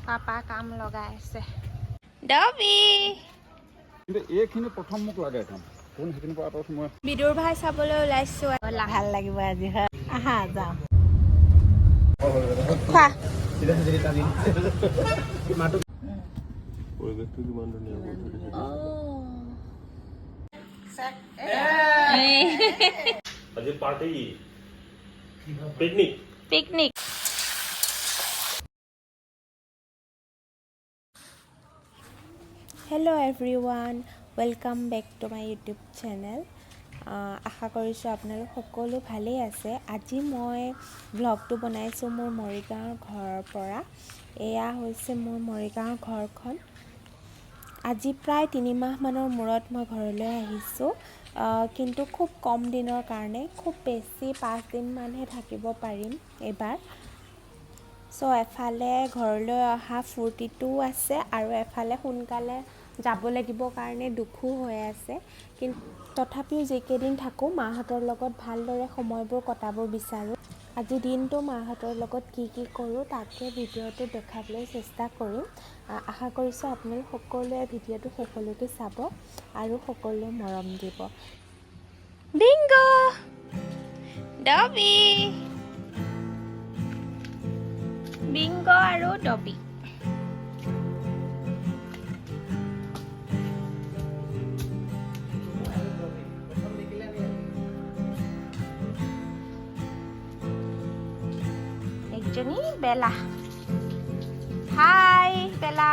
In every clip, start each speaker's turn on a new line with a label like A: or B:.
A: Papa কাম লগাই আছে ডবি
B: কিন্তু এইখিনি প্ৰথম মোক লাগে কাম কোন সেইখিনি পৰা আঁতৰত মই
A: বিদুৰ ভাই চাবলৈ ওলাইছো ভাল লাগিব আজি হয় আহা যাওঁ খোৱা
B: পৰিৱেশটো কিমান ধুনীয়া আজি party
A: picnic hello' everyone welcome back to my YouTube channel আশা কৰিছোঁ আপোনালোক সকলো ভালেই আছে আজি মই ভ্লগটো বনাইছোঁ মোৰ মৰিগাঁৱৰ ঘৰৰ পৰা এয়া হৈছে মোৰ মৰিগাঁৱৰ ঘৰখন আজি প্ৰায় 3 মাহমানৰ মূৰত মই ঘৰলৈ আহিছোঁ কিন্তু খুব কম দিনৰ কাৰণে খুব বেছি 5 দিনমানহে থাকিব পাৰিম এইবাৰ চ' এফালে ঘৰলৈ অহা ফূৰ্তিটোও আছে আৰু এফালে সোনকালে যাব লাগিব কাৰণে দুখো হৈ আছে কিন্তু তথাপিও যিকেইদিন থাকোঁ মাহঁতৰ লগত ভালদৰে সময়বোৰ কটাব বিচাৰোঁ আজি দিনটো মাহঁতৰ লগত কি কৰোঁ তাকে ভিডিঅ'টো দেখাবলৈ চেষ্টা কৰিম আশা কৰিছোঁ আপোনালোক সকলোৱে ভিডিঅ'টো শেষলৈকে চাব আৰু সকলোৱে মৰম দিব বিংগো ডবি বিংগো আৰু ডবি একজনী বেলা হাই বেলা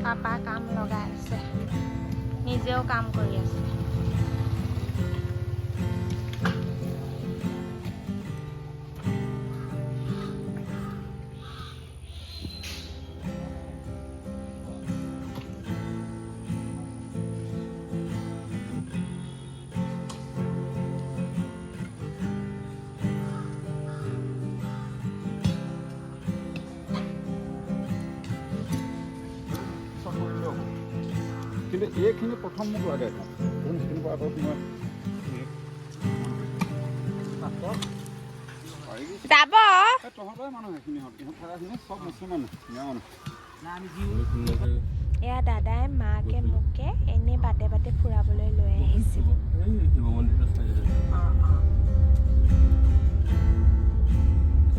A: পাপা কাম লগাই আছে নিজেও কাম কৰি আছে
B: কিন্তু এইখিনি প্ৰথম মোক লাগে কাম কোন সেইখিনি পৰা আঁতৰত মই
A: যাব
B: তহঁতৰে মানুহ সেইখিনি ইহঁত থকাখিনি চব মুছলিম মানুহ ধুনীয়া মানুহ
A: এয়া দাদাই মাকে মোকে এনে বাটে বাটে ফুৰাবলৈ লৈ আহিছিল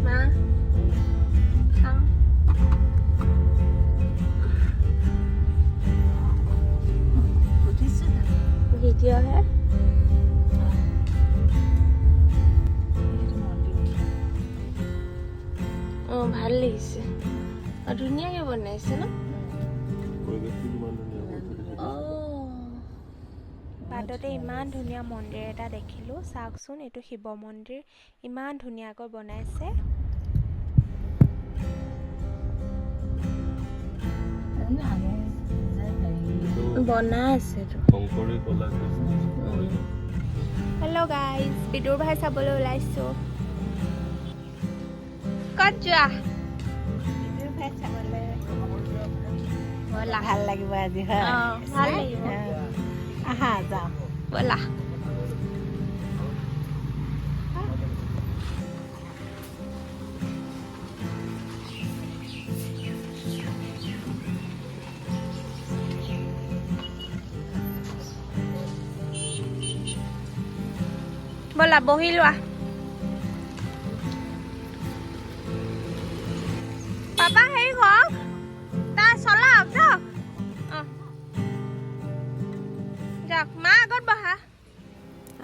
A: মা খাওঁ ভিডিঅ' হে অঁ ভাল লাগিছে আৰু ধুনীয়াকৈ বনাইছে ন বাটতে ইমান ধুনীয়া মন্দিৰ এটা দেখিলোঁ চাওকচোন এইটো শিৱ মন্দিৰ ইমান ধুনীয়াকৈ বনাইছে বনাই আছে হেল্ল' গাইজ বিদুৰ ভাই চাবলৈ ওলাইছোঁ ক'ত যোৱা বিদুৰ ভাই চাবলৈ ভাল লাগিব আজি হয় ভাল লাগিব আহা যাওঁ ব'লা ব'লা বহি লোৱা পাপা হেৰি হওক তাৰ চলাওক যাওক যাওক মা আগত বহা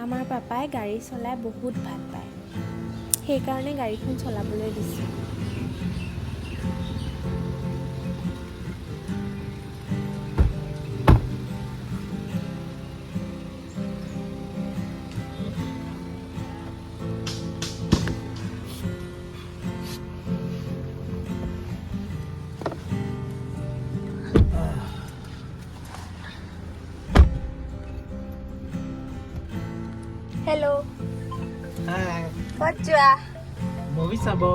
A: আমাৰ পাপাই গাড়ী চলাই বহুত ভাল পায় সেইকাৰণে গাড়ীখন চলাবলৈ দিছোঁ হেল্ল'
C: Hi.
A: ক'ত যোৱা
C: Movie sabo.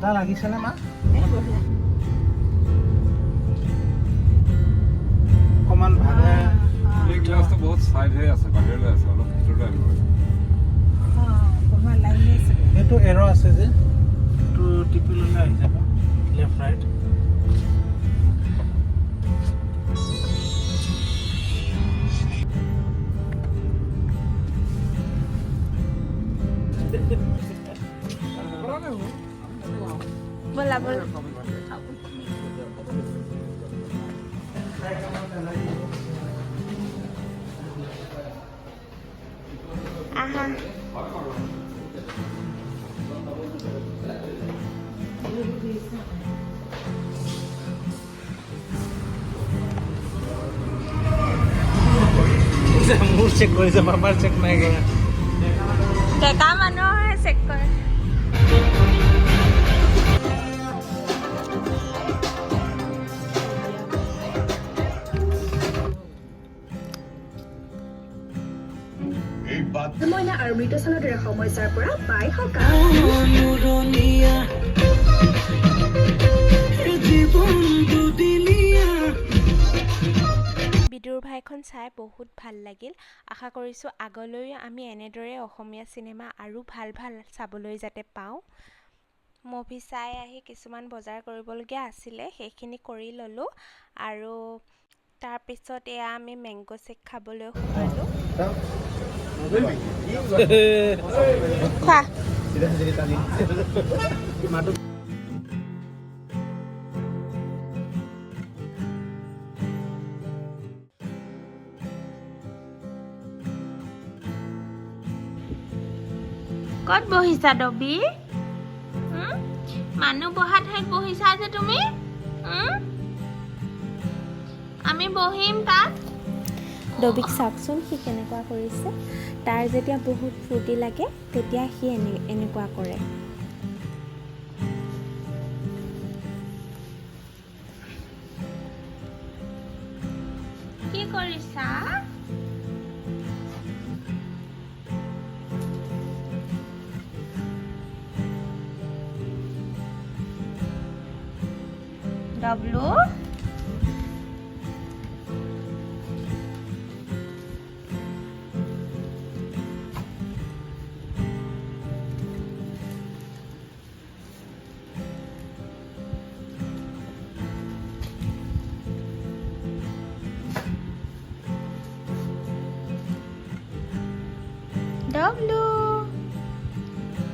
C: ঠাণ্ডা লাগিছেনে মা অকণমান ভালে
B: এই গ্লাছটো বহুত চাইড হৈ আছে বাহিৰলৈ আছে অলপ ভিতৰলৈ আনিব
C: এইটো এৰ' আছে যে এইটো টিপি ল'লে আহি যাব লেফ্ট ৰাইট
A: ব'লা ব'লা আহা
C: মোৰ চেক কৰিছে মামাৰ চেক নাই কৰা
A: ডেকা মানুহে চেক কৰে
D: মইনা আৰু মৃতচানৰ দৰে সমস্যাৰ পৰা পাই সকাহ
A: বিদুৰ ভাইখন চাই বহুত ভাল লাগিল আশা কৰিছোঁ আগলৈও আমি এনেদৰে অসমীয়া চিনেমা আৰু ভাল ভাল চাবলৈ যাতে পাওঁ মুভি চাই আহি কিছুমান বজাৰ কৰিবলগীয়া আছিলে সেইখিনি কৰি ল'লোঁ আৰু তাৰপিছত এয়া আমি মেংগ' শ্বেক খাবলৈ সোমালোঁ খোৱা ক'ত বহিছা ডবি মানুহ বহা ঠাইত বহিছা যে তুমি আমি বহিম তাত ডবিক চাওকচোন সি কেনেকুৱা কৰিছে তাৰ যেতিয়া বহুত ফূৰ্তি লাগে তেতিয়া সি এনেকুৱা কৰে কি কৰিছা ডব্লু ডব্লু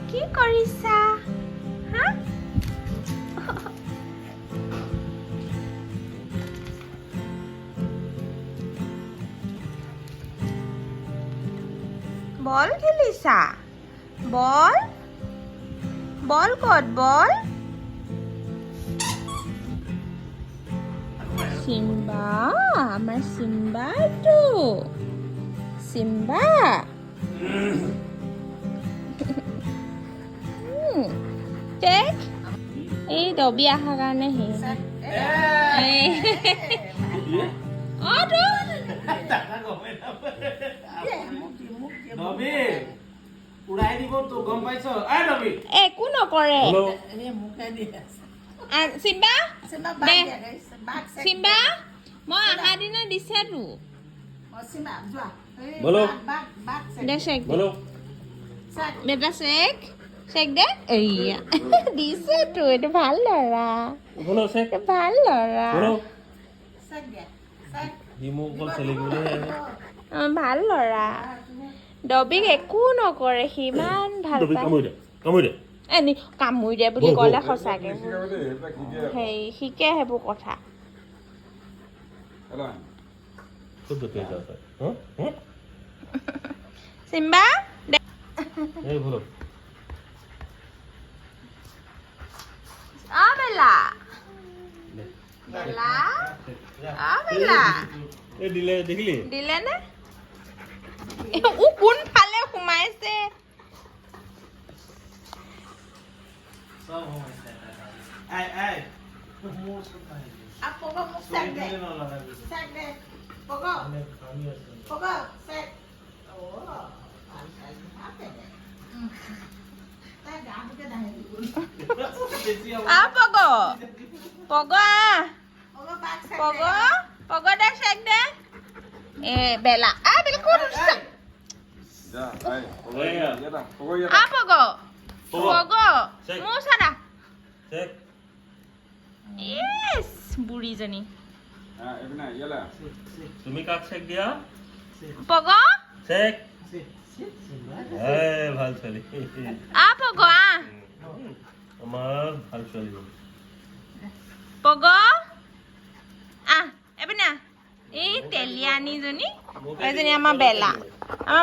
A: কি কৰিছা হা বল খেলিছা বল বল ক'ত বল সিম্বা আমাৰ সিম্বাটো সিম্বা টেক এই ডবি অহাৰ কাৰণে একো নকৰে চিম্বা চিম্বা মই অহা দিনা দিছেতো দে চেক বেটা চেক চেক দে এইয়া দিছেতো এইটো ভাল ল'ৰা ভাল ল'ৰা ভাল ল'ৰা ডবিক একো নকৰে সি ইমান ভাল পায় এনে কামুৰি দে বুলি ক'লে সঁচাকে সেই শিকে সেইবোৰ কথা চিম্বা বেলা বেলা বেলা দিলে নে কোনফালে সোমাইছে পগ পগ পগ পগ দে চেক দে এ বেলা বিলকুল
B: যা ভাই ইয়াটা
A: পগ পগ মোৰ চাদা ইয়েছ বুঢ়ীজনী
B: হ্যাঁ এবিনা ইয়ালা
E: তুমি কাক চেক দিয়া
A: পগ
E: চেক ভাল ছোৱালী
A: পগ
E: আমাৰ ভাল ছোৱালী
A: পগ এবিনা এই তেলিয়ানীজনী এইজনী আমাৰ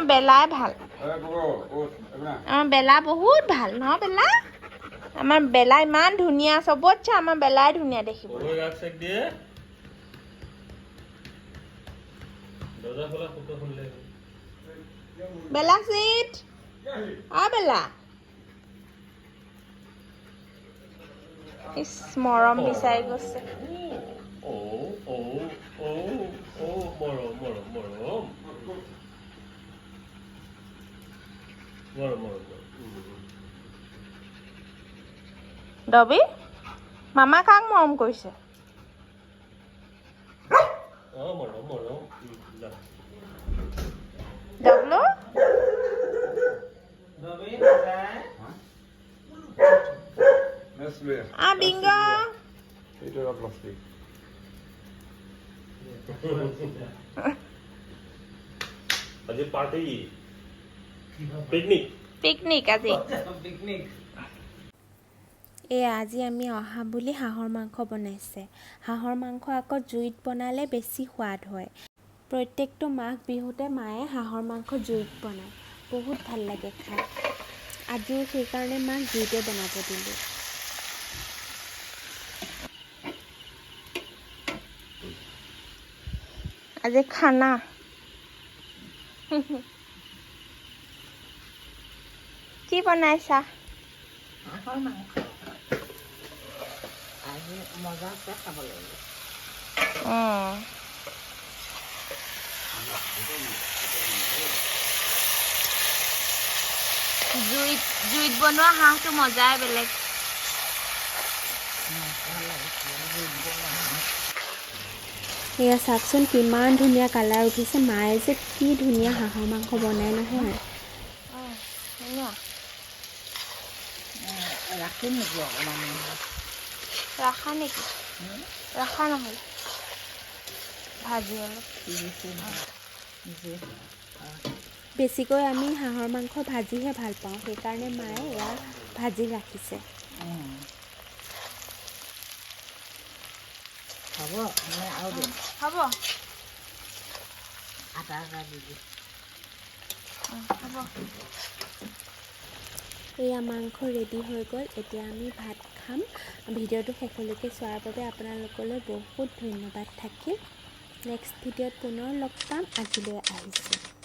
A: বেলাই ভাল
B: এ বগো ও এবিনা
A: আমাৰ বেলা বহুত ভাল ন বেলা আমাৰ বেলা ইমান ধুনীয়া চবতছে আমাৰ বেলাই ধুনীয়া দেখিব
E: তুমি কাক চেক দিয়ে দৰ্জা খোলা ফুটো খুলিলে
A: বেলা চিট বেলা ইছ মৰম বিচাৰি গৈছে
E: ও ও ও ও মৰম মৰম মৰম মৰম মৰম
A: ডবি মামা কাক মৰম কৰিছে
E: মৰম মৰম
A: ডবলু
B: নেসলে
A: বিংগ
B: এটা প্লাস্টিক
E: আজি পাৰ্টি পিকনিক
A: আজি আজি আমি অহা বুলি হাঁহৰ মাংস বনাইছে হাঁহৰ মাংস আকৌ জুইত বনালে বেছি সোৱাদ হয় প্ৰত্যেকটো মাঘ বিহুতে মায়ে হাঁহৰ মাংস জুইত বনায় বহুত ভাল লাগে খাই আজিও সেইকাৰণে মাক জুইতে বনাব দিলোঁ আজি খানা কি বনাইছা
F: আজি মজাকে খাব লাগিব
A: জুইত বনোৱা হাঁহটো মজাই বেলেগ এয়া চাওকচোন কিমান ধুনীয়া কালাৰ উঠিছে মায়ে যে কি ধুনীয়া হাঁহৰ মাংস বনাই নহয়
F: ৰাখিম নেকি অকণমান
A: ৰাখা নেকি ৰাখা নহ'লে ভাজি অলপ বেছিকৈ আমি হাঁহৰ মাংস ভাজিহে ভাল পাওঁ সেইকাৰণে মায়ে এয়া ভাজি ৰাখিছে
F: হ'ব মই আৰু দিম
A: হ'ব
F: আটা দি দিম
A: হ'ব এয়া মাংস ৰেডি হৈ গ'ল এতিয়া আমি ভাত খাম ভিডিঅ'টো শেষলৈকে চোৱাৰ বাবে আপোনালোকলৈ বহুত ধন্যবাদ থাকিল নেক্সট ভিডিঅ'ত পুনৰ লগ পাম আজিলৈ আহিছোঁ